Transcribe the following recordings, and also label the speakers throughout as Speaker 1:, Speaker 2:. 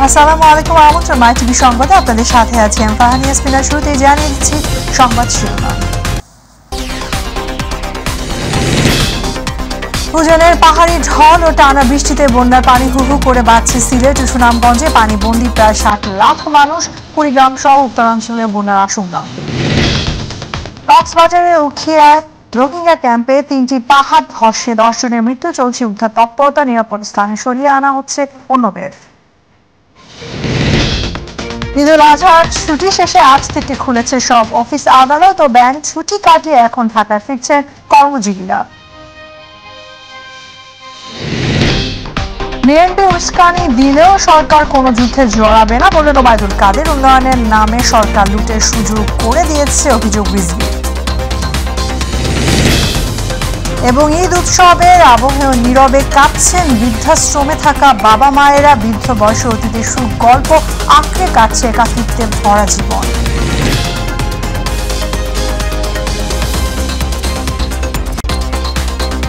Speaker 1: আসসালামু আলাইকুম আমন্ত্রণ মাই টিভি সংবাদে আপনাদের সাথে আছি আমি ফাহানিয়া স্পিনার। শুরুতেই জানিয়ে দিচ্ছি সংবাদ শিরোনাম। উজানের পাহাড়ি ঢল ও টানা বৃষ্টিতে বন্যার পানি হু হু করে বাড়ছে সিলেট ও সুনামগঞ্জে। পানিবন্দী প্রায় 60 লাখ মানুষ। কুড়িগ্রাম সহ উত্তরাঞ্চলে বন্যার আশঙ্কা। কক্সবাজারের উখিয়ায় রোহিঙ্গা ক্যাম্পে 3টি পাহাড় ধসে 10 জনের মৃত্যু। চলছে উদ্ধার তৎপরতা। নিরাপদ স্থানে সরিয়ে আনা হচ্ছে অন্যদের। ঈদুল আজহার ছুটি শেষে আজ থেকে খুলেছে সব অফিস আদালত ও ব্যাংক। ছুটি কাটিয়ে এখন ঢাকায় ফিরছেন কর্মজীবীরা। বিএনপি উস্কানি দিলেও সরকার কোনো যুদ্ধে জড়াবে না বললেন ওবায়দুল কাদের। উন্নয়নের নামে সরকার লুটের সুযোগ করে দিয়েছে অভিযোগ রিজভী। এবং ঈদ উৎসবের আবহে নীরবে কাঁদছেন বৃদ্ধাশ্রমে থাকা বাবা মায়েরা। বৃদ্ধ বয়সে অতীতের সুখ গল্প আঁকড়ে কাটছে একাকিত্বে ভরা জীবন।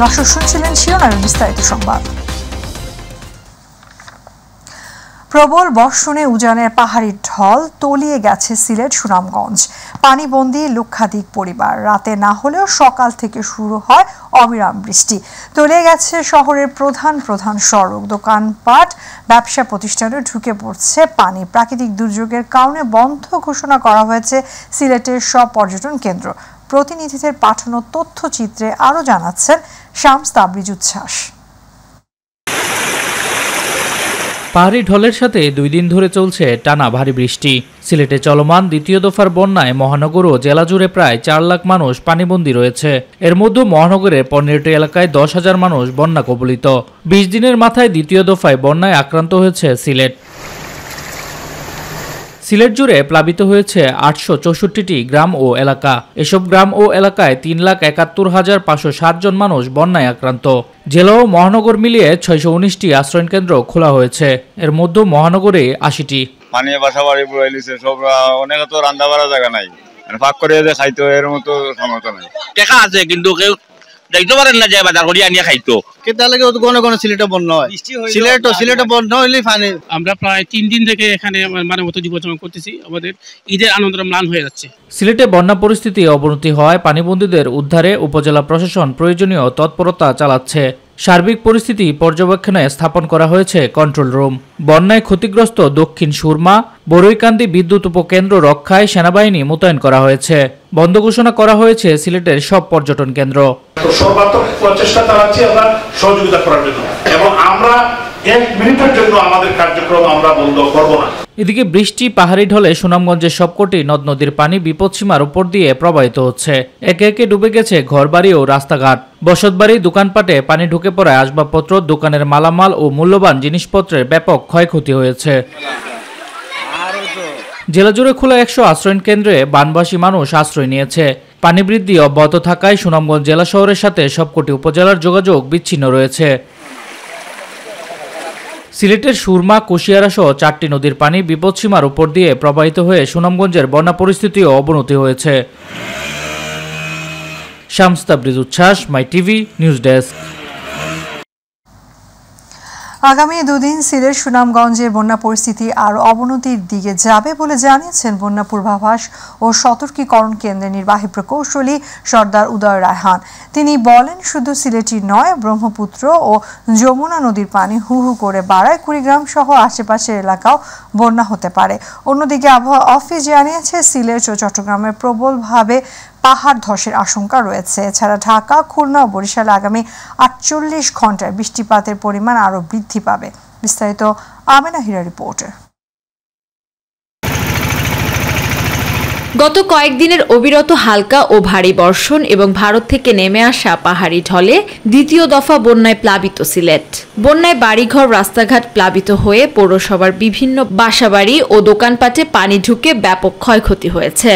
Speaker 1: দর্শক শুনছিলেন শিরোনামে বিস্তারিত সংবাদ। প্রবল বর্ষণে উজানের পাহাড়ি ঢল তলিয়ে গেছে সিলেট সুনামগঞ্জ। পানিবন্দী লক্ষাধিক পরিবার। রাতে না হলেও সকাল থেকে শুরু হয় অবিরাম বৃষ্টি। তলিয়ে গেছে শহরের প্রধান প্রধান সড়ক। দোকানপাট ব্যবসা প্রতিষ্ঠানে ঢুকে পড়ছে পানি। প্রাকৃতিক দুর্যোগের কারণে বন্ধ ঘোষণা করা হয়েছে সিলেটের সব পর্যটন কেন্দ্র। প্রতিনিধিদের পাঠানো তথ্যচিত্রে আরও জানাচ্ছেন শামস তাবরিজ উচ্ছ্বাস।
Speaker 2: পাহাড়ি ঢলের সাথে 2 দিন ধরে চলছে টানা ভারী বৃষ্টি। সিলেটে চলমান দ্বিতীয় দফার বন্যায় মহানগর ও জেলা জুড়ে প্রায় 4 লাখ মানুষ পানিবন্দী রয়েছে। এর মধ্যে মহানগরের 15টি এলাকায় 10,000 মানুষ বন্যা কবলিত। 20 দিনের মাথায় দ্বিতীয় দফায় বন্যায় আক্রান্ত হয়েছে সিলেট। সিলেট জুড়ে প্লাবিত হয়েছে 864টি গ্রাম ও এলাকা। এসব গ্রাম ও এলাকায় 3,71,507 জন মানুষ বন্যায় আক্রান্ত। জেলা ও মহানগর মিলিয়ে 619টি আশ্রয় কেন্দ্র খোলা হয়েছে। এর মধ্যে মহানগরে 80টি।
Speaker 3: পানি বাসা বাড়ি পুরাইলিছে সব। অনেক তো রান্না বাড়া জায়গা নাই, পাক করে যে খাইতো এর মতো ক্ষমতা নাই।
Speaker 4: টেকা আছে কিন্তু কেউ যাইতে পারেন না, যে বাজার করে আনিয়ে খাইতো।
Speaker 5: কেতা লাগে কোনো কোনো সিলেটে বন্যা হয়। সিলেটে বন্যা হইলে পানি।
Speaker 6: আমরা প্রায় 3 দিন থেকে এখানে মানে মতো জীবনযাপন করতেছি। আমাদের ঈদের আনন্দ ম্লান হয়ে যাচ্ছে।
Speaker 2: সিলেটে বন্যা পরিস্থিতি অবনতি হয় পানিবন্দীদের উদ্ধারে উপজেলা প্রশাসন প্রয়োজনীয় তৎপরতা চালাচ্ছে। সার্বিক পরিস্থিতি পর্যবেক্ষণে স্থাপন করা হয়েছে কন্ট্রোল রুম। বন্যায় ক্ষতিগ্রস্ত দক্ষিণ সুরমা বরৈকান্দি বিদ্যুৎ উপকেন্দ্র রক্ষায় সেনাবাহিনী মোতায়েন করা হয়েছে। বন্ধ ঘোষণা করা হয়েছে সিলেটের সব পর্যটন কেন্দ্র।
Speaker 7: সর্বাত্মক প্রচেষ্টা চালাচ্ছি আমরা সহযোগিতা করার জন্য, এবং আমরা 1 মিনিটের জন্য আমাদের কার্যক্রম আমরা বন্ধ করব না।
Speaker 2: এদিকে বৃষ্টি পাহাড়ি ঢলে সুনামগঞ্জের সবকটি নদ নদীর পানি বিপদসীমার উপর দিয়ে প্রবাহিত হচ্ছে। একে একে ডুবে গেছে ঘরবাড়ি ও রাস্তাঘাট। বসতবাড়ি দোকানপাটে পানি ঢুকে পড়ায় আসবাবপত্র, দোকানের মালামাল ও মূল্যবান জিনিসপত্রের ব্যাপক ক্ষয়ক্ষতি হয়েছে। জেলা জুড়ে খোলা 100 আশ্রয় কেন্দ্রে বানবাসী মানুষ আশ্রয় নিয়েছে। পানি বৃদ্ধি অব্যাহত থাকায় সুনামগঞ্জ জেলা শহরের সাথে সবকটি উপজেলার যোগাযোগ বিচ্ছিন্ন রয়েছে। সিলেটের সুরমা কুশিয়ারা সহ 4টি নদীর পানি বিপদসীমার উপর দিয়ে প্রবাহিত হয়ে সুনামগঞ্জের বন্যা পরিস্থিতিও অবনতি হয়েছে। শামস তাবরিজ উচ্ছ্বাস, মাই টিভি নিউজ ডেস্ক।
Speaker 1: আগামী 2 দিন সিলেট সুনামগঞ্জের বন্যা পরিস্থিতি আরও অবনতির দিকে যাবে বলে জানিয়েছেন বন্যা পূর্বাভাস ও সতর্কীকরণ কেন্দ্রের নির্বাহী প্রকৌশলী সর্দার উদয় রায়হান। তিনি বলেন, শুধু সিলেটই নয়, ব্রহ্মপুত্র ও যমুনা নদীর পানি হু হু করে বাড়ায় কুড়িগ্রাম সহ আশেপাশের এলাকাও বন্যা হতে পারে। অন্যদিকে আবহাওয়া অফিস জানিয়েছে সিলেট ও চট্টগ্রামে প্রবলভাবে পাহাড় ধসের আশঙ্কা রয়েছে। এছাড়া ঢাকা, খুলনা ও বরিশালে আগামী 48 ঘন্টায় বৃষ্টিপাতের পরিমাণ আরও বৃদ্ধি পাবে। বিস্তারিত আমেনা হীরা রিপোর্টে।
Speaker 8: গত কয়েকদিনের অবিরত হালকা ও ভারী বর্ষণ এবং ভারত থেকে নেমে আসা পাহাড়ি ঢলে দ্বিতীয় দফা বন্যায় প্লাবিত সিলেট। বন্যায় বাড়িঘর, রাস্তাঘাট প্লাবিত হয়ে পৌরসভার বিভিন্ন বাসাবাড়ি ও দোকানপাটে পানি ঢুকে ব্যাপক ক্ষয়ক্ষতি হয়েছে।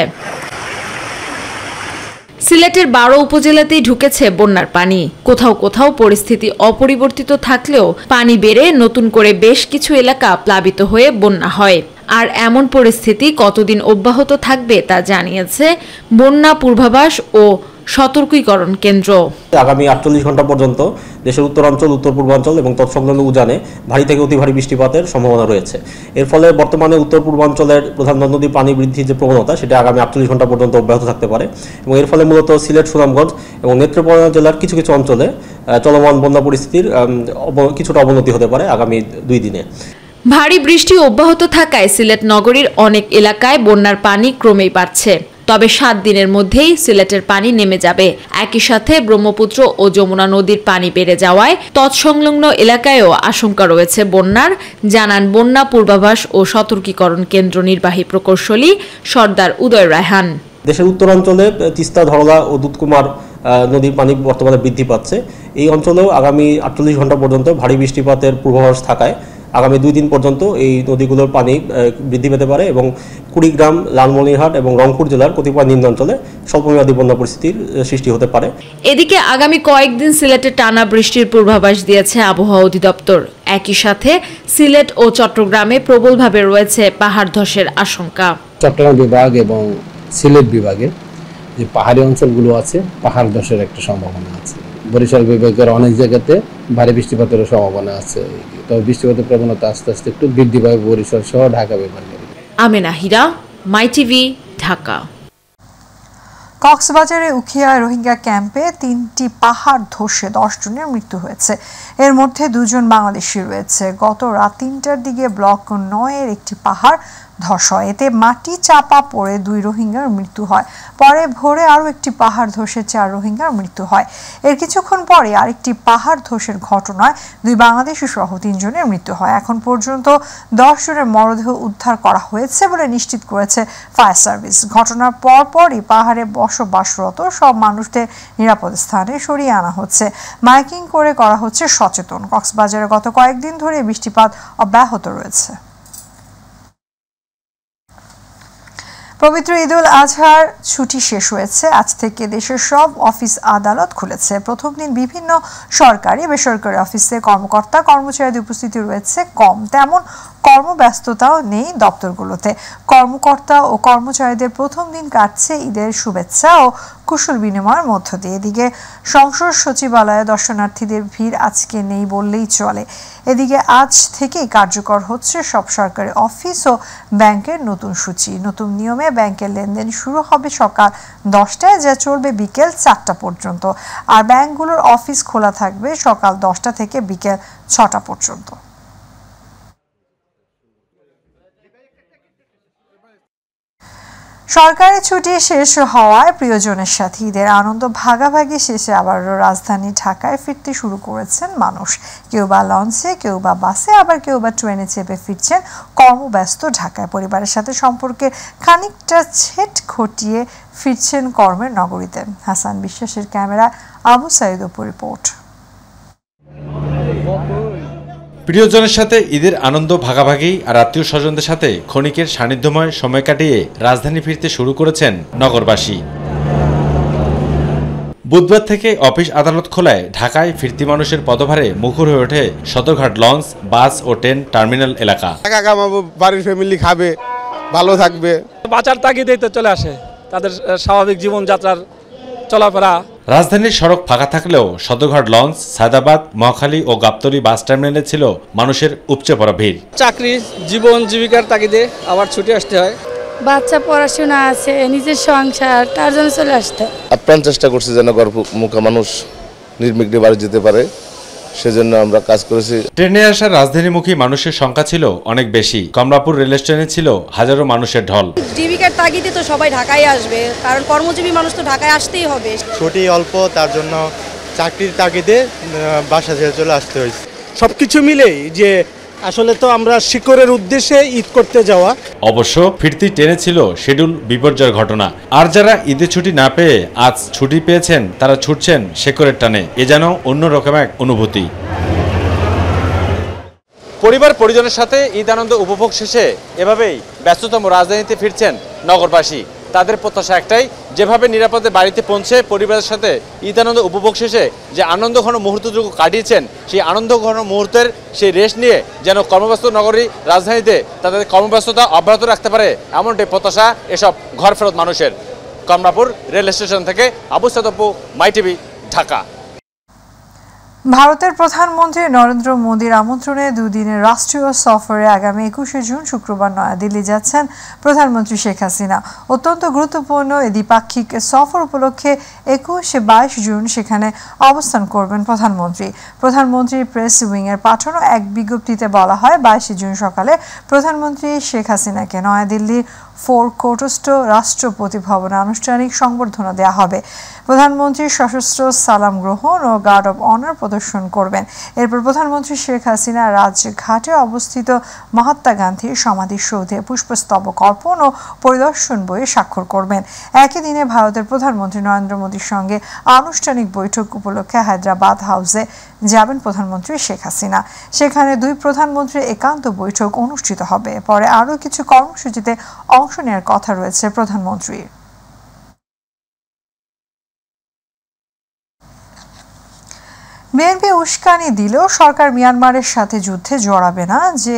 Speaker 8: সিলেটের 12 উপজেলাতেই ঢুকেছে বন্যার পানি। কোথাও কোথাও পরিস্থিতি অপরিবর্তিত থাকলেও পানি বেড়ে নতুন করে বেশ কিছু এলাকা প্লাবিত হয়ে বন্যা হয়। আর এমন পরিস্থিতি কতদিন অব্যাহত থাকবে তা জানিয়েছে বন্যা পূর্বাভাস ও সতর্কীকরণ কেন্দ্র।
Speaker 9: আগামী 48 ঘন্টা পর্যন্ত দেশের উত্তরাঞ্চল, উত্তর পূর্বাঞ্চল এবং তৎসংলগ্ন উজানে ভারী থেকে অতি ভারী বৃষ্টিপাতের সম্ভাবনা রয়েছে। এর ফলে বর্তমানে উত্তর পূর্বাঞ্চলের প্রধান নদীর পানি বৃদ্ধির যে প্রবণতা সেটা আগামী 48 ঘন্টা পর্যন্ত অব্যাহত থাকতে পারে এবং এর ফলে মূলত সিলেট, সুনামগঞ্জ এবং নেত্রকোনা জেলার কিছু কিছু অঞ্চলে চলমান বন্যা পরিস্থিতির কিছুটা অবনতি হতে পারে আগামী 2 দিনে।
Speaker 8: ভারী বৃষ্টি অব্যাহত থাকায় সিলেট নগরীর অনেক এলাকায় বন্যার পানি ক্রমেই বাড়ছে। তবে 7 দিনের মধ্যেই সিলেটের পানি নেমে যাবে। একই সাথে ব্রহ্মপুত্র ও যমুনা নদীর পানি বেড়ে যাওয়ায় তৎসংলগ্ন এলাকায়ও আশঙ্কা রয়েছে বন্যার, জানান বন্যা পূর্বাভাস ও সতর্কীকরণ কেন্দ্র নির্বাহী প্রকৌশলী সর্দার উদয় রায়হান।
Speaker 9: দেশের উত্তরাঞ্চলে তিস্তা, ধরলা ও দুধকুমার নদীর পানি বর্তমানে বৃদ্ধি পাচ্ছে। এই অঞ্চলেও আগামী 48 ঘন্টা পর্যন্ত ভারী বৃষ্টিপাতের পূর্বাভাস থাকায় আগামী 2 দিন পর্যন্ত এই নদীগুলোর পানি বৃদ্ধি পেতে পারে এবং কুড়িগ্রাম, লালমনিরহাট এবং রংপুর জেলার কতিপয় নিম্নাঞ্চলে স্বল্পমেয়াদী বন্যা পরিস্থিতির সৃষ্টি হতে পারে।
Speaker 8: এদিকে আগামী কয়েকদিন সিলেটে টানা বৃষ্টির পূর্বাভাস দিয়েছে আবহাওয়া অধিদপ্তর। একই সাথে সিলেট ও চট্টগ্রামে প্রবলভাবে রয়েছে পাহাড় ধসের আশঙ্কা।
Speaker 10: চট্টগ্রাম বিভাগ এবং সিলেট বিভাগে যে পাহাড়ি অঞ্চলগুলো আছে, পাহাড় ধসের একটা সম্ভাবনা আছে। বরিশাল বিভাগের অনেক জায়গাতে ভারী বৃষ্টিপাতের সম্ভাবনা আছে। তবে বৃষ্টিপাতের প্রবণতা আস্তে আস্তে একটু বৃদ্ধি পাবে বরিশাল সহ ঢাকা বিভাগে।
Speaker 8: আমেনা হীরা, মাই টিভি, ঢাকা।
Speaker 1: কক্সবাজারে উখিয়া রোহিঙ্গা ক্যাম্পে 3টি পাহাড় ধসে 10 জনের মৃত্যু হয়েছে। এর মধ্যে 2 জন বাংলাদেশি রয়েছে। গত রাত 3টার দিকে ব্লক 9-এর একটি পাহাড় ধস হয়। এতে মাটি চাপা পড়ে 2 রোহিঙ্গার মৃত্যু হয়। পরে ভোরে আরও একটি পাহাড় ধসে 4 রোহিঙ্গার মৃত্যু হয়। এর কিছুক্ষণ পরে আরেকটি পাহাড় ধসের ঘটনায় 2 বাংলাদেশি সহ 3 জনের মৃত্যু হয়। এখন পর্যন্ত 10 জনের মরদেহ উদ্ধার করা হয়েছে বলে নিশ্চিত করেছে ফায়ার সার্ভিস। ঘটনার পরপরই পাহাড়ে বসবাসরত সব মানুষদের নিরাপদ স্থানে সরিয়ে আনা হচ্ছে। মাইকিং করে করা হচ্ছে সচেতন। কক্সবাজারে গত কয়েকদিন ধরে বৃষ্টিপাত অব্যাহত রয়েছে। পবিত্র ঈদুল আজহার ছুটি শেষ হয়েছে। আজ থেকে দেশের সব অফিস আদালত খুলেছে। প্রথম দিন বিভিন্ন সরকারি বেসরকারি অফিসে কর্মকর্তা কর্মচারীদের উপস্থিতি রয়েছে কম, তেমন কর্মব্যস্ততাও নেই দপ্তরগুলোতে। কর্মকর্তা ও কর্মচারীদের প্রথম দিন কাটছে ঈদের শুভেচ্ছা ও কুশল বিনিময়ের মধ্য দিয়ে। এদিকে সংসদ সচিবালয়ে দর্শনার্থীদের ভিড় আজকে নেই বললেই চলে। এদিকে আজ থেকেই কার্যকর হচ্ছে সব সরকারি অফিস ও ব্যাংকের নতুন সূচি। নতুন নিয়মে ব্যাংকের লেনদেন শুরু হবে সকাল 10টায়, যা চলবে বিকেল 4টা পর্যন্ত। আর ব্যাংকগুলোর অফিস খোলা থাকবে সকাল 10টা থেকে বিকেল 6টা পর্যন্ত। সরকারি ছুটি শেষ হওয়ায় প্রিয়জনের সাথে ঈদের আনন্দ ভাগাভাগি শেষে আবারও রাজধানী ঢাকায় ফিরতে শুরু করেছেন মানুষ। কেউ বা লঞ্চে, কেউ বা বাসে, আবার কেউ বা ট্রেনে চেপে ফিরছেন কর্মব্যস্ত ঢাকায়। পরিবারের সাথে সম্পর্কের খানিকটা ছেদ ঘটিয়ে ফিরছেন কর্মের নগরীতে। হাসান বিশ্বাসের ক্যামেরায় আবু সাইদ অপুর রিপোর্ট।
Speaker 11: প্রিয়জনের সাথে ঈদের আনন্দ ভাগাভাগি আর আত্মীয় স্বজনদের সাথে ক্ষণিকের সান্নিধ্যময় সময় কাটিয়ে রাজধানী ফিরতে শুরু করেছেন নগরবাসী। বুধবার থেকে অফিস আদালত খোলায় ঢাকায় ফিরতি মানুষের পদভারে মুখর হয়ে ওঠে সদরঘাট লঞ্চ, বাস ও ট্রেন টার্মিনাল এলাকা।
Speaker 12: বাড়ির ফ্যামিলি খাবে, ভালো থাকবে, বাঁচার তাগিদেই তো চলে আসে তাদের স্বাভাবিক জীবনযাত্রার চলাফেরা।
Speaker 11: রাজধানীর সড়ক ফাঁকা থাকলেও সদরঘাট লঞ্চ, সায়দাবাদ, মহাখালী ও গাবতলী বাস টার্মিনালে ছিল মানুষের উপচে পড়া ভিড়।
Speaker 13: চাকরি, জীবন জীবিকার তাগিদে আবার ছুটে আসতে হয়।
Speaker 14: বাচ্চা পড়াশোনা আছে, নিজের সংসার, তার জন্য চলে আসতে।
Speaker 15: আপ্রাণ চেষ্টা করছি যেন গর্ভমুখা মানুষ নির্বিঘ্নে বাড়ি যেতে পারে, সেজন্য আমরা কাজ করেছি।
Speaker 11: ট্রেনে আসা রাজধানীমুখী মানুষের সংখ্যা ছিল অনেক বেশি। কমলাপুর রেল স্টেশনে ছিল হাজারো মানুষের ঢল।
Speaker 14: জীবিকার তাগিদে তো সবাই ঢাকায় আসবে, কারণ কর্মজীবী মানুষ তো ঢাকায় আসতেই হবে।
Speaker 16: ছুটি অল্প, তার জন্য চাকরির তাগিদে বাসা ছেড়ে চলে আসতে হয়েছে।
Speaker 17: সবকিছু মিলেই যে আসলে তো আমরা শিকড়ের উদ্দেশ্যে ঈদ করতে যাওয়া।
Speaker 11: অবশ্য ফিরতি ট্রেনে ছিল শিডিউল বিপর্যয়ের ঘটনা। আর যারা ঈদের ছুটি না পেয়ে আজ ছুটি পেয়েছেন, তারা ছুটছেন শেকড়ের টানে। এ যেন অন্যরকম এক অনুভূতি। পরিবার পরিজনের সাথে ঈদ আনন্দ উপভোগ শেষে এভাবেই ব্যস্ততম রাজধানীতে ফিরছেন নগরবাসী। তাদের প্রত্যাশা একটাই, যেভাবে নিরাপদে বাড়িতে পৌঁছে পরিবারের সাথে ঈদ আনন্দ উপভোগ শেষে যে আনন্দঘন মুহূর্তটুকু কাটিয়েছেন, সেই আনন্দঘন মুহূর্তের সেই রেশ নিয়ে যেন কর্মব্যস্ত নগরী রাজধানীতে তাদের কর্মব্যস্ততা অব্যাহত রাখতে পারে, এমনটাই প্রত্যাশা এসব ঘর ফেরত মানুষের। কমলাপুর রেল স্টেশন থেকে আবু সাদ অপু, মাই টিভি, ঢাকা।
Speaker 1: ভারতের প্রধানমন্ত্রী নরেন্দ্র মোদীর আমন্ত্রণে দুদিনের রাষ্ট্রীয় সফরে আগামী 21শে জুন শুক্রবার নয়াদিল্লি যাচ্ছেন প্রধানমন্ত্রী শেখ হাসিনা। অত্যন্ত গুরুত্বপূর্ণ এই দ্বিপাক্ষিক সফর উপলক্ষে 21-22 জুন সেখানে অবস্থান করবেন প্রধানমন্ত্রীর প্রেস উইংয়ের পাঠানো এক বিজ্ঞপ্তিতে বলা হয় 22 জুন সকালে প্রধানমন্ত্রী শেখ হাসিনাকে নয়াদিল্লির ফোর্ট কোর্টস্থ রাষ্ট্রপতি ভবনে আনুষ্ঠানিক সংবর্ধনা দেওয়া হবে। প্রধানমন্ত্রী সশস্ত্র সালাম গ্রহণ ও গার্ড অব অনার প্রদর্শন করবেন। এরপর প্রধানমন্ত্রী শেখ হাসিনা রাজঘাটে অবস্থিত মহাত্মা গান্ধীর সমাধিসৌধে পুষ্পস্তবক অর্পণ ও পরিদর্শন বইয়ে স্বাক্ষর করবেন। একই দিনে ভারতের প্রধানমন্ত্রী নরেন্দ্র মোদীর সঙ্গে আনুষ্ঠানিক বৈঠক উপলক্ষে হায়দ্রাবাদ হাউসে যাবেন প্রধানমন্ত্রী শেখ হাসিনা। সেখানে দুই প্রধানমন্ত্রীর একান্ত বৈঠক অনুষ্ঠিত হবে। পরে আরও কিছু কর্মসূচিতে অংশ নেওয়ার কথা রয়েছে প্রধানমন্ত্রীর। বিএনপি উস্কানি দিলেও সরকার মিয়ানমারের সাথে যুদ্ধে জড়াবে না, যে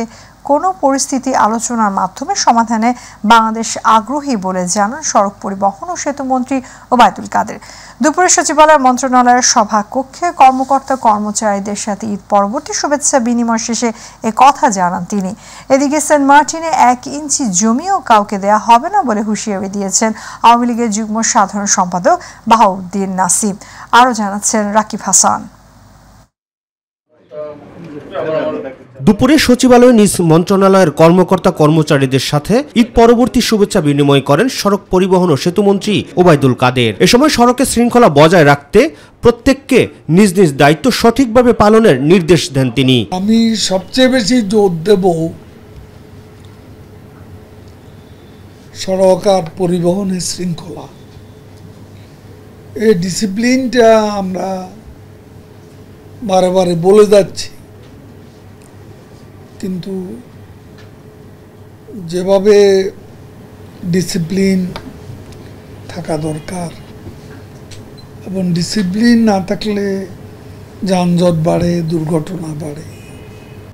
Speaker 1: কোনো পরিস্থিতি আলোচনার মাধ্যমে সমাধানে বাংলাদেশ আগ্রহী বলে জানান সড়ক পরিবহন ও সেতুমন্ত্রী ওবায়দুল কাদের। দুপুরে সচিবালয় মন্ত্রণালয়ের সভাকক্ষে কর্মকর্তা কর্মচারীদের সাথে ঈদ পরবর্তী শুভেচ্ছা বিনিময় শেষে এ কথা জানান তিনি। এদিকে সেন্ট মার্টিনে 1 ইঞ্চি জমিও কাউকে দেয়া হবে না বলে হুঁশিয়ারি দিয়েছেন আওয়ামী লীগের যুগ্ম সাধারণ সম্পাদক বাহাউদ্দিন নাসিম। আরও জানাচ্ছেন রাকিব হাসান।
Speaker 18: দুপুরে সচিবালয়ে নিজ মন্ত্রণালয়ের কর্মকর্তা কর্মচারীদের সাথে ঈদ পরবর্তী শুভেচ্ছা বিনিময় করেন সড়ক পরিবহন ও সেতুমন্ত্রী ওবায়দুল কাদের। এ সময় সড়কে শৃঙ্খলা বজায় রাখতে প্রত্যেককে নিজ নিজ দায়িত্ব সঠিকভাবে পালনের নির্দেশ দেন তিনি।
Speaker 19: আমি সবচেয়ে বেশি জোর দেব সড়ক আর পরিবহনের শৃঙ্খলা, এই ডিসিপ্লিনটা আমরা বারে বারে বলে যাচ্ছি, কিন্তু যেভাবে ডিসিপ্লিন থাকা দরকার এবং ডিসিপ্লিন না থাকলে যানজট বাড়ে, দুর্ঘটনা বাড়ে।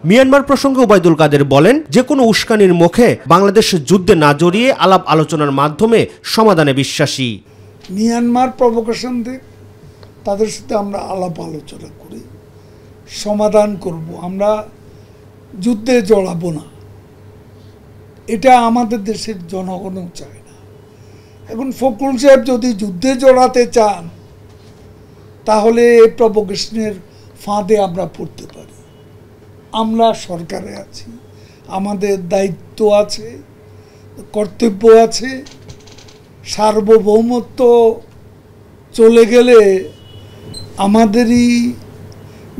Speaker 18: মিয়ানমার প্রসঙ্গে ওবায়দুল কাদের বলেন, যে কোনো উস্কানির মুখে বাংলাদেশ যুদ্ধে না জড়িয়ে আলাপ আলোচনার মাধ্যমে সমাধানে বিশ্বাসী।
Speaker 19: মিয়ানমার প্রভোকেশন দেখ, তাদের সাথে আমরা আলাপ আলোচনা করি, সমাধান করব, আমরা যুদ্ধে জড়াবো না। এটা আমাদের দেশের জনগণও চায় না। এখন ফখরুল সাহেব যদি যুদ্ধে জড়াতে চান তাহলে এই প্রভোকেশনের ফাঁদে আমরা পড়তে পারি। আমরা সরকারে আছি, আমাদের দায়িত্ব আছে, কর্তব্য আছে। সার্বভৌমত্ব চলে গেলে আমাদেরই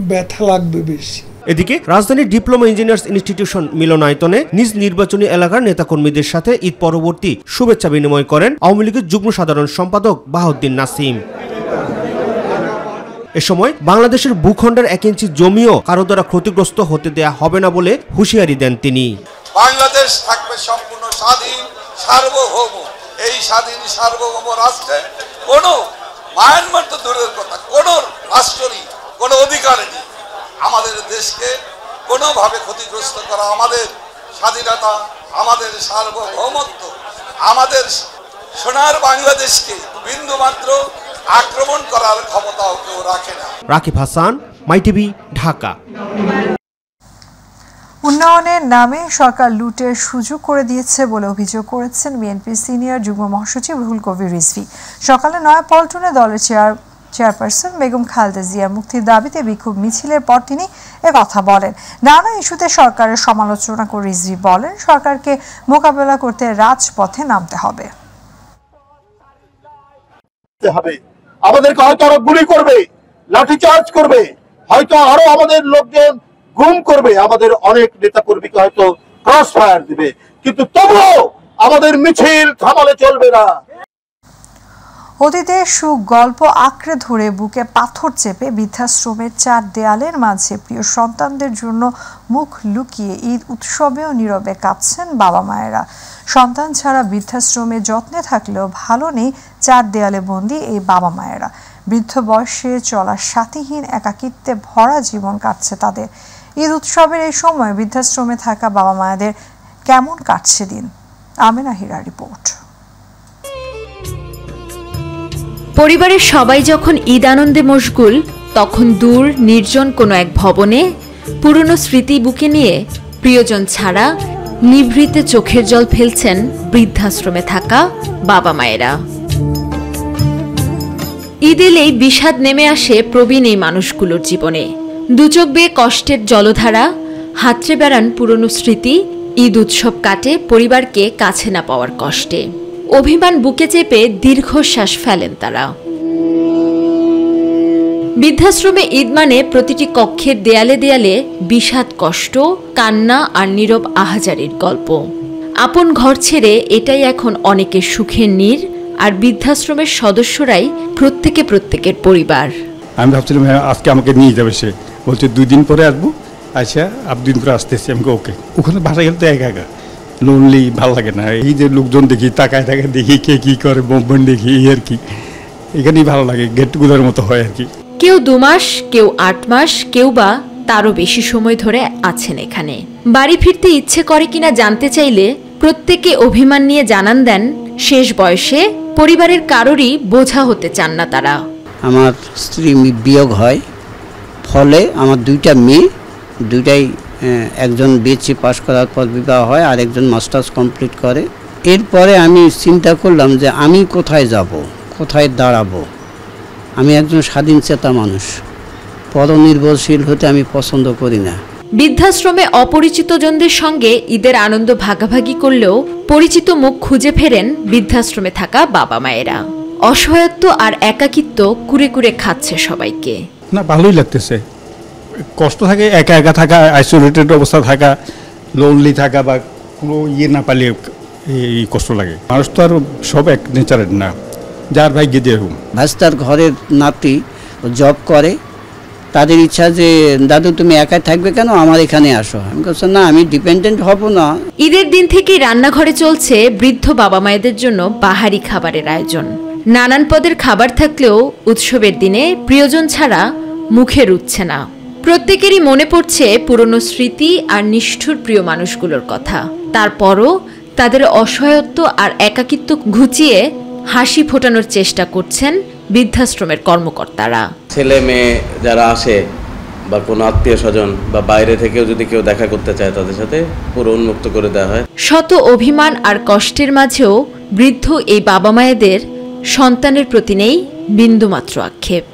Speaker 19: ব্যথা লাগবে বেশি।
Speaker 18: এদিকে রাজধানীর ডিপ্লোমা ইঞ্জিনিয়ার্স ইনস্টিটিউশন মিলনায়তনে নিজ নির্বাচনী এলাকার নেতাকর্মীদের সাথে ঈদ পরবর্তী শুভেচ্ছা বিনিময় করেন আওয়ামী লীগের যুগ্ম সাধারণ সম্পাদক বাহাউদ্দিন নাসিম। এ সময় বাংলাদেশের ভূখণ্ডের 1 ইঞ্চি জমিও কারো দ্বারা ক্ষতিগ্রস্ত হতে দেয়া হবে না বলে হুঁশিয়ারি দেন তিনি।
Speaker 20: বাংলাদেশ থাকবে সম্পূর্ণ স্বাধীন, সার্বভৌম। এই স্বাধীন সার্বভৌম রাষ্ট্রে কোনো মায়ানমার তো দূরের কথা, কোনো রাষ্ট্রই কোনো অধিকার নেই আমাদের দেশকে কোনোভাবে ক্ষতিগ্রস্ত করা। আমাদের স্বাধীনতা, আমাদের সার্বভৌমত্ব, আমাদের সোনার বাংলাদেশকে বিন্দুমাত্র আক্রমণ করার ক্ষমতাও কেউ রাখে না।
Speaker 18: রাকিব হাসান, মাই টিভি, ঢাকা।
Speaker 1: উন্নয়নের নামে সরকার লুটের সুযোগ করে দিয়েছে বলে অভিযোগ করেছেন বিএনপির সিনিয়র যুগ্ম মহাসচিব রুহুল কবির রিজভী। সকালে নয়াপল্টনে দলের চেয়ারপারসন বেগম খালেদা জিয়ার মুক্তির দাবিতে বিক্ষোভ মিছিলের পর তিনি একথা বলেন। নানা ইস্যুতে সরকারের সমালোচনা করে রিজভী বলেন, সরকারকে মোকাবেলা করতে রাজপথে নামতে হবে।
Speaker 21: আমাদেরকে হয়তো আরো গুলি করবে, লাঠিচার্জ করবে, হয়তো আরো আমাদের লোকজন গুম করবে, আমাদের অনেক নেতা কর্মীকে হয়তো ক্রস ফায়ার দিবে, কিন্তু তবুও আমাদের মিছিল থামালে চলবে না।
Speaker 1: অতীতে সুগল্প আঁকড়ে ধরে বুকে পাথর চেপে বৃদ্ধাশ্রমের 4 দেয়ালের মাঝে প্রিয় সন্তানদের জন্য মুখ লুকিয়ে ঈদ উৎসবেও নীরবে কাঁদছেন বাবা মায়েরা। সন্তান ছাড়া বৃদ্ধাশ্রমে যত্নে থাকলেও ভালো নেই 4 দেয়ালে বন্দী এই বাবা মায়েরা। বৃদ্ধ বয়সে চলা সাথীহীন একাকিত্বে ভরা জীবন কাটছে তাদের। ঈদ উৎসবের এই সময় বৃদ্ধাশ্রমে থাকা বাবা মায়েদের কেমন কাটছে দিন? আমেনা হীরার রিপোর্ট।
Speaker 8: পরিবারের সবাই যখন ঈদ আনন্দে মশগুল, তখন দূর নির্জন কোনো এক ভবনে পুরনো স্মৃতি বুকে নিয়ে প্রিয়জন ছাড়া নিভৃতে চোখের জল ফেলছেন বৃদ্ধাশ্রমে থাকা বাবা মায়েরা। ঈদ এলেই বিষাদ নেমে আসে প্রবীণ এই মানুষগুলোর জীবনে। দুচোখ বেয়ে কষ্টের জলধারা, হাতড়ে বেড়ান পুরনো স্মৃতি। ঈদ উৎসব কাটে পরিবারকে কাছে না পাওয়ার কষ্টে। অভিমান বুকে চেপে দীর্ঘশ্বাস ফেলেন তারা। বৃদ্ধাশ্রমে ঈদ মানে প্রতিটি কক্ষের দেয়ালে দেয়ালে বিষাদ, কষ্ট, কান্না আর নীরব আহাজারির গল্প। আপন ঘর ছেড়ে এটাই এখন অনেকের সুখের নীড়, আর বৃদ্ধাশ্রমের সদস্যরাই প্রত্যেকের পরিবার।
Speaker 3: আমি ভাবছিলাম আজকে আমাকে নিয়ে যাবে, সে বলছে 2 দিন পরে আসবো। আচ্ছা, আর 2 দিন পরে আসতেছি। আমাকে ওকে, ওখানে বাসা গেলে তো একা একা লোনলি, ভালো লাগে না। এই যে লোকজন দেখি, তাকায় দেখি কে কি করে, বোম্বন দেখি, এই আর কি। এখানেই ভালো লাগে, গেট টুগেদার মতো হয় আর কি।
Speaker 8: কেউ 2 মাস, কেউ 8 মাস, কেউ বা তারও বেশি সময় ধরে আছেন এখানে। বাড়ি ফিরতে ইচ্ছে করে কিনা জানতে চাইলে প্রত্যেকে অভিমান নিয়ে জানান দেন, শেষ বয়সে পরিবারের কারোরই বোঝা হতে চান না তারা।
Speaker 22: আমার স্ত্রী বিয়োগ হয়, ফলে আমার 2টা মেয়ে, 2টাই একজন বিএসসি পাস করার পর বিবাহ হয়, আর একজন মাস্টার্স কমপ্লিট করে। এরপরে আমি চিন্তা করলাম যে আমি কোথায় যাব, কোথায় দাঁড়াবো। আমি একজন স্বাধীন চেতা মানুষ, পরনির্ভরশীল হতে আমি পছন্দ করি না।
Speaker 8: বৃদ্ধাশ্রমে অপরিচিত জনদের সঙ্গে ঈদের আনন্দ ভাগাভাগি করলেও পরিচিত মুখ খুঁজে ফেরেন বৃদ্ধাশ্রমে থাকা বাবা মায়েরা। অসহায়ত্ব আর একাকিত্ব কুরে কুরে খাচ্ছে সবাইকে।
Speaker 3: না, ভালোই লাগতেছে। কষ্ট থাকে, একা একা থাকা, আইসোলেটেড অবস্থা থাকা, লোনলি থাকা, বা কোনো না পারলে এই কষ্ট লাগে। মানুষ তো আর সব এক নেচারের না, যার ভাগ্যে যেরকম।
Speaker 22: ভাস্তার ঘরের নাতি জব করে, তাদের ইচ্ছা যে দাদু তুমি একাই থাকবে কেন, আমার এখানে আসো। আমি বলছি না, আমি ডিপেন্ডেন্ট হব না।
Speaker 8: ঈদের দিন থেকে রান্নাঘরে চলছে বৃদ্ধ বাবা মায়েদের জন্য বাহারি খাবারের আয়োজন। নানান পদের খাবার থাকলেও উৎসবের দিনে প্রিয়জন ছাড়া মুখে রুচ্ছে না। প্রত্যেকেরই মনে পড়ছে পুরনো স্মৃতি আর নিষ্ঠুর প্রিয় মানুষগুলোর কথা। তারপরও তাদের অসহায়ত্ব আর একাকিত্ব ঘুচিয়ে হাসি ফোটানোর চেষ্টা করছেন বৃদ্ধাশ্রমের কর্মকর্তারা।
Speaker 23: ছেলে মেয়ে যারা আসে বা কোনো আত্মীয় স্বজন বা বাইরে থেকেও যদি কেউ দেখা করতে চায়, তাদের সাথে পুরো উন্মুক্ত করে দেওয়া হয়।
Speaker 8: শত অভিমান আর কষ্টের মাঝেও বৃদ্ধ এই বাবা মায়েদের সন্তানের প্রতি নেই বিন্দুমাত্র আক্ষেপ।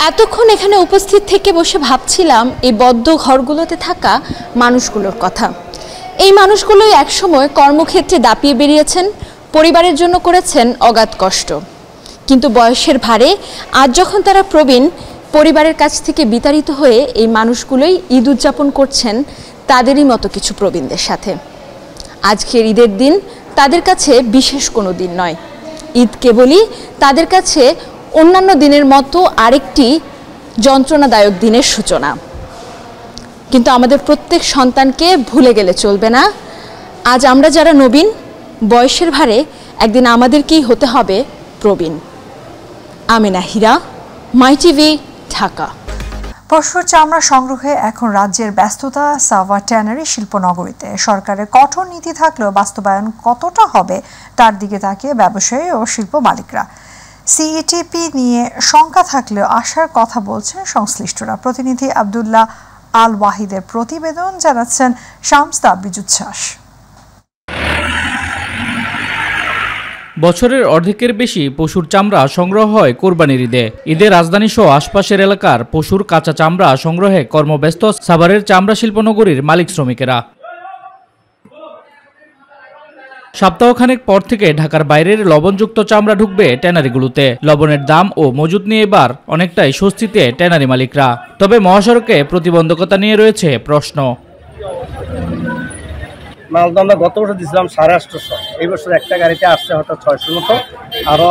Speaker 24: এতক্ষণ এখানে উপস্থিত থেকে বসে ভাবছিলাম এই বদ্ধ ঘরগুলোতে থাকা মানুষগুলোর কথা। এই মানুষগুলোই একসময় কর্মক্ষেত্রে দাপিয়ে বেরিয়েছেন, পরিবারের জন্য করেছেন অগাধ কষ্ট। কিন্তু বয়সের ভারে আজ যখন তারা প্রবীণ, পরিবারের কাছ থেকে বিতাড়িত হয়ে এই মানুষগুলোই ঈদ উদযাপন করছেন তাদেরই মতো কিছু প্রবীণদের সাথে। আজকের ঈদের দিন তাদের কাছে বিশেষ কোনো দিন নয়। ঈদ কেবলই তাদের কাছে অন্যান্য দিনের মতো আরেকটি যন্ত্রণাদায়ক দিনের সূচনা। কিন্তু আমাদের প্রত্যেক সন্তানকে ভুলে গেলে চলবে না, আজ আমরা যারা নবীন, বয়সের ভারে একদিন আমাদেরকেই হতে হবে প্রবীণ। আমিনা হীরা, মাই টিভি, ঢাকা।
Speaker 1: পশুর চামড়া সংগ্রহে এখন রাজ্যের ব্যস্ততা সাভা ট্যানারি শিল্পনগরীতে। সরকারের কঠোর নীতি থাকলেও বাস্তবায়ন কতটা হবে তার দিকে তাকিয়ে ব্যবসায়ী ও শিল্প মালিকরা। সিইটিপি নিয়ে শঙ্কা থাকলেও আশার কথা বলছেন সংশ্লিষ্টরা। প্রতিনিধি আব্দুল্লাহ আল ওয়াহিদের প্রতিবেদন, জানাচ্ছেন শামসদা বিজুচ্ছ্বাস।
Speaker 2: বছরের অর্ধেকের বেশি পশুর চামড়া সংগ্রহ হয় কোরবানির ঈদে। ঈদে রাজধানী সহ আশপাশের এলাকার পশুর কাঁচা চামড়া সংগ্রহে কর্মব্যস্ত সাভারের চামড়া শিল্পনগরীর মালিক শ্রমিকেরা। সপ্তাহখানেক পর থেকে ঢাকার বাইরের লবণযুক্ত চামড়া ঢুকবে ট্যানারিগুলোতে। লবণের দাম ও মজুত নিয়ে এবার অনেকটাই স্বস্তিতে ট্যানারি মালিকরা। তবে মহাসড়কে প্রতিবন্ধকতা নিয়ে রয়েছে প্রশ্ন।
Speaker 25: মাল তো আমরা গত বছর দিয়েছিলাম 850, এই বছর একটা গাড়িতে আসছে হয়তো 600 মতো, আরো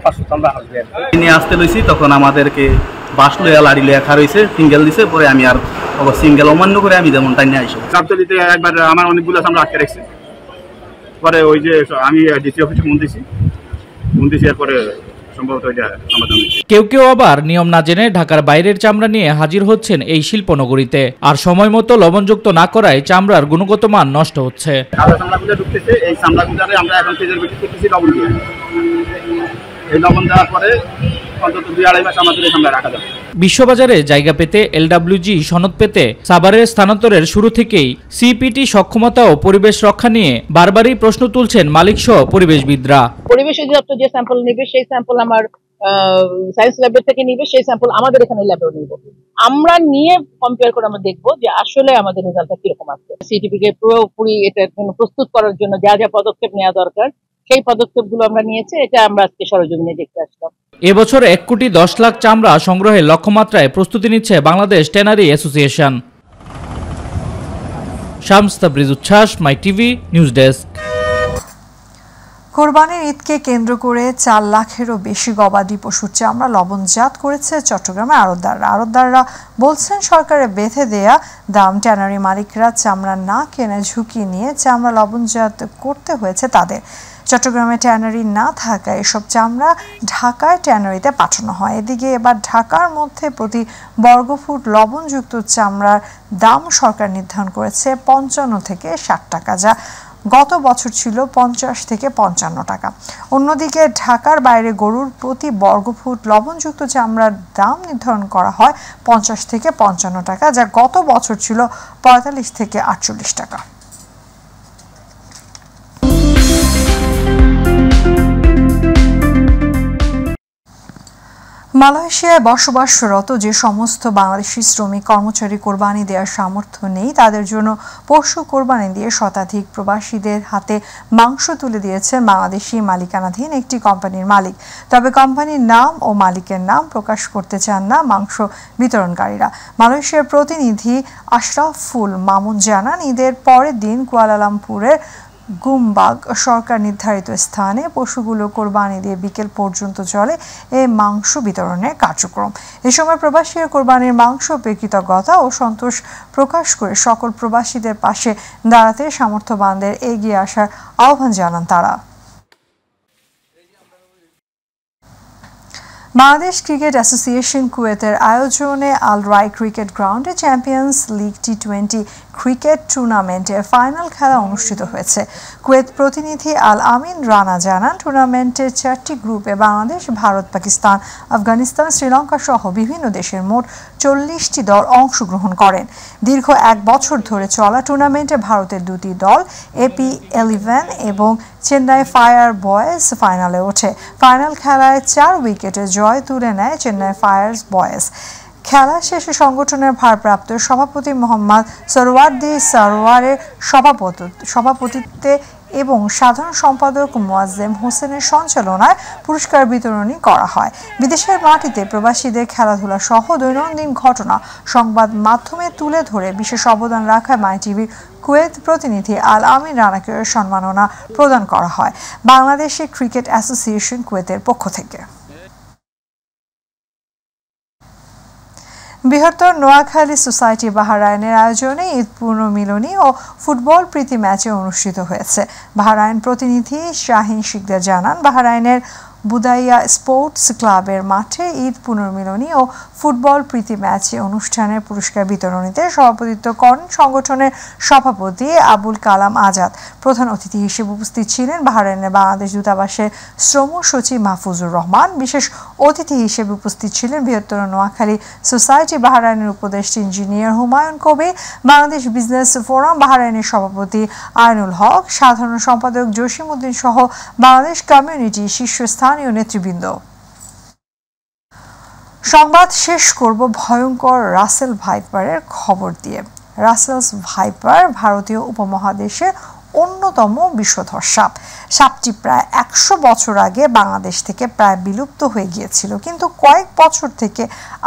Speaker 25: 500 আমরা আসবে।
Speaker 5: নিয়ে আসতে লইছি, তখন আমাদেরকে বাস লইয়া লাড়ি লইয়া খার হয়েছে, সিঙ্গেল দিছে। পরে আমি আর সিঙ্গেল অমান্য করে আমি যেমন টাইনে আইসি। চাপটা দিতে একবার আমার অনেকগুলো আমরা আটকে রাখছি। পরে ওই যে আমি ডিসি অফিসে ফোন দিছি, এরপরে সম্ভবত এটা সমাধান হয়েছে।
Speaker 2: কেউ কেউ আবার নিয়ম না জেনে ঢাকার বাইরের চামড়া নিয়ে হাজির হচ্ছেন এই শিল্পনগরীতে, আর সময় মতো লবণযুক্ত না করায় চামড়ার গুণগত মান নষ্ট হচ্ছে।
Speaker 5: কালো চামড়াগুলো ঢুকতেছে, এই চামড়াগুলোরে আমরা এখন প্রিজারভেটিভ করতেছি লবণ দিয়ে। এই লবণ দেওয়ার পরে অন্তত 2-2.5 মাস আমাদের এই চামড়া রাখা যাবে।
Speaker 2: বিশ্ববাজারে জায়গা পেতে এলডব্লিউজি সনদ পেতে সাভারের স্থানান্তরের শুরু থেকেই সিপিটি সক্ষমতা ও পরিবেশ রক্ষা নিয়ে বারবারই প্রশ্ন তুলছেন মালিকসহ পরিবেশবিদরা।
Speaker 4: পরিবেশ অধিদপ্তর যে স্যাম্পল নেবে সেই স্যাম্পল আমার সায়েন্স ল্যাবের থেকে নিবে, সেই স্যাম্পল আমাদের এখানে ল্যাবেও নিব। আমরা নিয়ে কম্পেয়ার করে আমরা দেখবো যে আসলে আমাদের রেজাল্টটা কিরকম আসছে। সিটিপিকে পুরোপুরি এটার জন্য প্রস্তুত করার জন্য যা যা পদক্ষেপ নেওয়া দরকার সেই পদক্ষেপগুলো আমরা নিয়েছি। এটা আমরা আজকে সরেজমিনে দেখতে আসলাম।
Speaker 2: এবছর 1,10,00,000 চামড়া সংগ্রহের লক্ষ্যমাত্রায় প্রস্তুতি নিচ্ছে Bangladesh tannery association. Shams Tabriz উচ্ছ্বাস, মাই টিভি নিউজ ডেস্ক।
Speaker 1: কোরবানির ঈদকে কেন্দ্র করে 4 লাখেরও বেশি গবাদি পশুর চামড়া লবণজাত করেছে চট্টগ্রামের আড়তদাররা বলছেন সরকারের বেঁধে দেয়া দাম ট্যানারি মালিকরা চামড়া না কেনে ঝুঁকি নিয়ে চামড়া লবণজাত করতে হয়েছে তাদের। চট্টগ্রামে ট্যানারি না থাকায় এসব চামড়া ঢাকায় ট্যানারিতে পাঠানো হয়। এদিকে এবার ঢাকার মধ্যে প্রতি বর্গফুট লবণযুক্ত চামড়ার দাম সরকার নির্ধারণ করেছে 55 থেকে 60 টাকা, যা গত বছর ছিল 50 থেকে 55 টাকা। অন্যদিকে ঢাকার বাইরে গরুর প্রতি বর্গফুট লবণযুক্ত চামড়ার দাম নির্ধারণ করা হয় 50 থেকে 55 টাকা, যা গত বছর ছিল 45 থেকে 48 টাকা। মালয়েশিয়ায় বসবাসরত যে সমস্ত বাংলাদেশি শ্রমিক কর্মচারী কোরবানি দেওয়ার সামর্থ্য নেই তাদের জন্য পশু কোরবানি দিয়ে শতাধিক প্রবাসীদের হাতে মাংস তুলে দিয়েছেন বাংলাদেশি মালিকানাধীন একটি কোম্পানির মালিক। তবে কোম্পানির নাম ও মালিকের নাম প্রকাশ করতে চান না মাংস বিতরণকারীরা। মালয়েশিয়ার প্রতিনিধি আশরাফুল মামুন জানান, ঈদের পরের দিন কুয়ালালামপুরের গুমবাগ সরকার নির্ধারিত স্থানে পশুগুলো কোরবানি দিয়ে বিকেল পর্যন্ত চলে এই মাংস বিতরণের কার্যক্রম। এ সময় প্রবাসীরা কোরবানির মাংস পেয়ে কৃতজ্ঞতা ও সন্তোষ প্রকাশ করে সকল প্রবাসীদের পাশে দাঁড়াতে সামর্থ্যবানদের এগিয়ে আসার আহ্বান জানান তারা। বাংলাদেশ ক্রিকেট অ্যাসোসিয়েশন কুয়েতের আয়োজনে আল রাই ক্রিকেট গ্রাউন্ডে চ্যাম্পিয়ন্স লিগ টি20 ক্রিকেট টুর্নামেন্টের ফাইনাল খেলা অনুষ্ঠিত হয়েছে। কুয়েত প্রতিনিধি আল আমিন রানা জানান, টুর্নামেন্টের 4টি গ্রুপে বাংলাদেশ, ভারত, পাকিস্তান, আফগানিস্তান, শ্রীলঙ্কা সহ বিভিন্ন দেশের মোট 40টি দল অংশগ্রহণ করেন। দীর্ঘ 1 বছর ধরে চলা টুর্নামেন্টে ভারতের 2টি দল AP11 এবং চেন্নাই ফায়ার বয়েজ ফাইনালে ওঠে। ফাইনাল খেলায় 4 উইকেটে জয় তুলে নেয় চেন্নাই ফায়ার্স বয়েজ। খেলা শেষে সংগঠনের ভারপ্রাপ্ত সভাপতি মোহাম্মদ সরওয়ার্দি সারোয়ারের সভাপতিত্বে এবং সাধারণ সম্পাদক মোয়াজ্জেম হোসেনের সঞ্চালনায় পুরস্কার বিতরণী করা হয়। বিদেশের মাটিতে প্রবাসীদের খেলাধুলা সহ দৈনন্দিন ঘটনা সংবাদ মাধ্যমে তুলে ধরে বিশেষ অবদান রাখায় মাই টিভির কুয়েত প্রতিনিধি আল আমিন রানাকে সম্মাননা প্রদান করা হয় বাংলাদেশ ক্রিকেট অ্যাসোসিয়েশন কুয়েতের পক্ষ থেকে। বৃহত্তর নোয়াখালী সোসাইটি বাহরাইনের আয়োজনে ঈদ পুনর্মিলনী ও ফুটবল প্রীতি ম্যাচে অনুষ্ঠিত হয়েছে। বাহরাইন প্রতিনিধি শাহিন শিকদার জানান, বাহরাইনের বুদাইয়া স্পোর্টস ক্লাবের মাঠে ঈদ পুনর্মিলনী ও ফুটবল প্রীতি ম্যাচে অনুষ্ঠানের পুরস্কার বিতরণীতে সভাপতিত্ব করেন সংগঠনের সভাপতি আবুল কালাম আজাদ। প্রধান অতিথি হিসেবে উপস্থিত ছিলেন বাহরাইনের বাংলাদেশ দূতাবাসের শ্রম সচিব মাহফুজুর রহমান। বিশেষ অতিথি হিসেবে উপস্থিত ছিলেন বৃহত্তর নোয়াখালী সোসাইটি বাহরাইনের উপদেষ্টা engineer Humayun Kabir, Bangladesh business forum বাহরাইনের সভাপতি আইনুল হক, সাধারণ সম্পাদক জসিম উদ্দিন সহ বাংলাদেশ কমিউনিটি শীর্ষস্থানীয় নেতৃবৃন্দ। সংবাদ শেষ করব ভয়ঙ্কর রাসেল ভাইপারের খবর দিয়ে। রাসেলস ভাইপার ভারতীয় উপমহাদেশের অন্যতম বিষধর সাপ। সাপটি প্রায় 100 বছর আগে বাংলাদেশ থেকে প্রায় বিলুপ্ত হয়ে গিয়েছিল, কিন্তু কয়েক বছর থেকে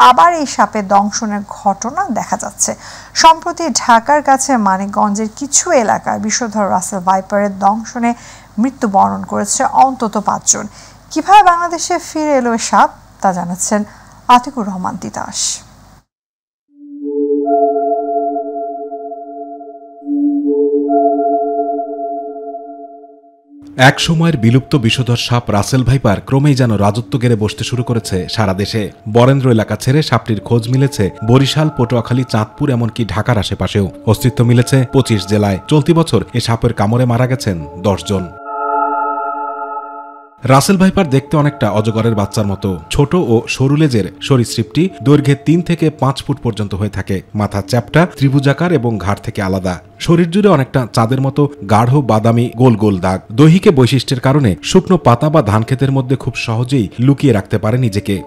Speaker 1: আবার এই সাপের দংশনের ঘটনা দেখা যাচ্ছে। সম্প্রতি ঢাকার কাছে মানিকগঞ্জের কিছু এলাকায় বিষধর রাসেল ভাইপারের দংশনে মৃত্যুবরণ করেছে অন্তত 5 জন। কিভাবে বাংলাদেশে ফিরে এলো সাপ তা জানাচ্ছেন আতিকুর রহমান তিতাস।
Speaker 6: এক সময়ের বিলুপ্ত বিষধর সাপ রাসেল ভাইপার ক্রমেই যেন রাজত্ব গেড়ে বসতে শুরু করেছে সারা দেশে। বরেন্দ্র এলাকা ছেড়ে সাপটির খোঁজ মিলেছে বরিশাল, পটুয়াখালী, চাঁদপুর, এমনকি ঢাকার আশেপাশেও। অস্তিত্ব মিলেছে 25 জেলায়। চলতি বছর এ সাপের কামড়ে মারা গেছেন 10 জন। রাসেল ভাইপার দেখতে অনেকটা অজগরের বাচ্চার মতো। ছোট ও সরু লেজের সরীসৃপটি দৈর্ঘ্যে 3 থেকে 5 ফুট পর্যন্ত হয়ে থাকে। মাথা চ্যাপ্টা, ত্রিভুজাকার এবং ঘাড় থেকে আলাদা। শরীর জুড়ে অনেকটা চাঁদের মতো গাঢ় বাদামি গোল গোল দাগ। দৈহিক বৈশিষ্ট্যের কারণে শুকনো পাতা বা ধান ক্ষেতের মধ্যে খুব সহজেই লুকিয়ে রাখতে পারে নিজেকে।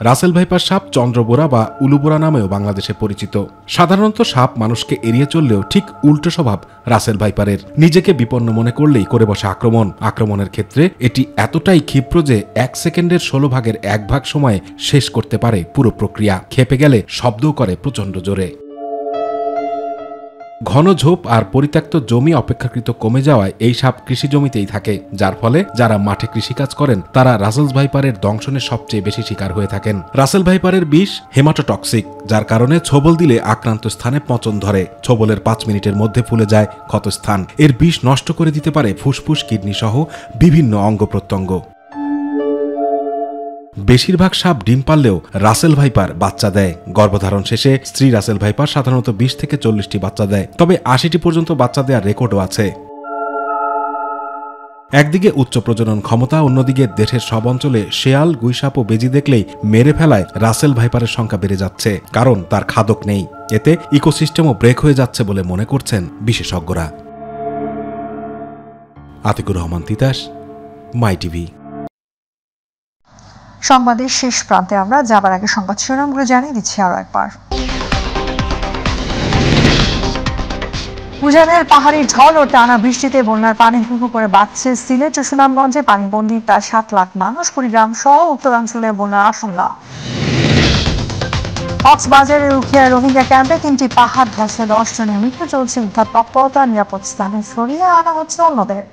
Speaker 6: রাসেল ভাইপার সাপ চন্দ্রবোরা বা উলুবোরা নামেও বাংলাদেশে পরিচিত। সাধারণত সাপ মানুষকে এড়িয়ে চললেও ঠিক উল্টো স্বভাব রাসেল ভাইপারের। নিজেকে বিপন্ন মনে করলেই করে বসে আক্রমণ। আক্রমণের ক্ষেত্রে এটি এতটাই ক্ষিপ্র যে 1 সেকেন্ডের 16 ভাগের 1 ভাগ সময়ে শেষ করতে পারে পুরো প্রক্রিয়া। খেপে গেলে শব্দও করে প্রচণ্ড জোরে। ঘন ঝোপ আর পরিত্যক্ত জমি অপেক্ষাকৃত কমে যাওয়ায় এই সাপ কৃষি জমিতেই থাকে, যার ফলে যারা মাঠে কৃষিকাজ করেন তারা রাসেল ভাইপারের দংশনের সবচেয়ে বেশি শিকার হয়ে থাকেন। রাসেল ভাইপারের বিষ হেমাটোটক্সিক, যার কারণে ছোবল দিলে আক্রান্ত স্থানে পচন ধরে। ছোবলের 5 মিনিটের মধ্যে ফুলে যায় ক্ষতস্থান। এর বিষ নষ্ট করে দিতে পারে ফুসফুস, কিডনি সহ বিভিন্ন অঙ্গ প্রত্যঙ্গ। বেশিরভাগ সাপ ডিম পারলেও রাসেল ভাইপার বাচ্চা দেয়। গর্ভধারণ শেষে স্ত্রী রাসেল ভাইপার সাধারণত 20 থেকে 40টি বাচ্চা দেয়, তবে 80টি পর্যন্ত বাচ্চা দেওয়ার রেকর্ডও আছে। একদিকে উচ্চ প্রজনন ক্ষমতা, অন্যদিকে দেশের সব অঞ্চলে শেয়াল, গুইসাপ ও বেজি দেখলেই মেরে ফেলায় রাসেল ভাইপারের সংখ্যা বেড়ে যাচ্ছে, কারণ তার খাদক নেই। এতে ইকোসিস্টেমও ব্রেক হয়ে যাচ্ছে বলে মনে করছেন বিশেষজ্ঞরা। আতিকুর রহমান তিতাস, মাই টিভি।
Speaker 1: সংবাদের শেষ প্রান্তে আমরা যাবার আগে সংবাদ শিরোনামগুলো জানিয়ে দিচ্ছি আরো একবার। উজানের পাহাড়ি ঢল ও টানা বৃষ্টিতে বন্যার পানি হুহু করে বাড়ছে সিলেট ও সুনামগঞ্জে। পানিবন্দী প্রায় 7 লাখ মানুষ। কুড়িগ্রাম সহ উত্তরাঞ্চলে বন্যার আশঙ্কা। কক্সবাজারের উখিয়া রোহিঙ্গা ক্যাম্পে 3টি পাহাড় ধসে 10 জনের মৃত্যু। চলছে উদ্ধার তৎপরতা, নিরাপদ স্থানে সরিয়ে আনা হচ্ছে অন্যদের।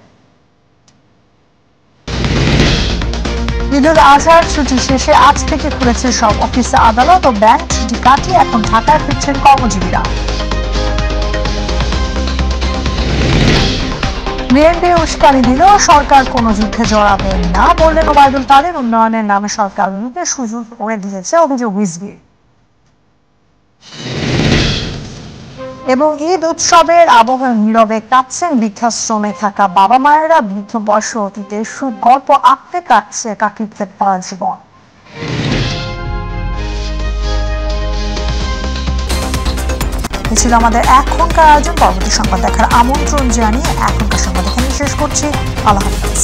Speaker 1: ঈদুল আজহার ছুটি শেষে আজ থেকে খুলেছে সব অফিস, আদালত ও ব্যাংক। ছুটি কাটিয়ে এখন ঢাকায় ফিরছেন কর্মজীবীরা। বিএনপি উস্কানি দিলেও সরকার কোনো যুদ্ধে জড়াবে না বললেন ওবায়দুল কাদের। উন্নয়নের নামে সরকার নিতে সুযোগ করে দিয়েছে অভিযোগ হিজবি। এবং ঈদ উৎসবের আবহে নীরবে কাটছেন বৃদ্ধাশ্রমে থাকা বাবা মায়েরা। বৃদ্ধ বয়সে অতীতের সুখ গল্প আঁকতে কাটছে কাকিদের পাওয়া জীবন। এ ছিল আমাদের এখনকার আয়োজন। পরবর্তী সংবাদ দেখার আমন্ত্রণ জানিয়ে এখনকার সংবাদ এখানে শেষ করছি। আল্লাহ হাফেজ।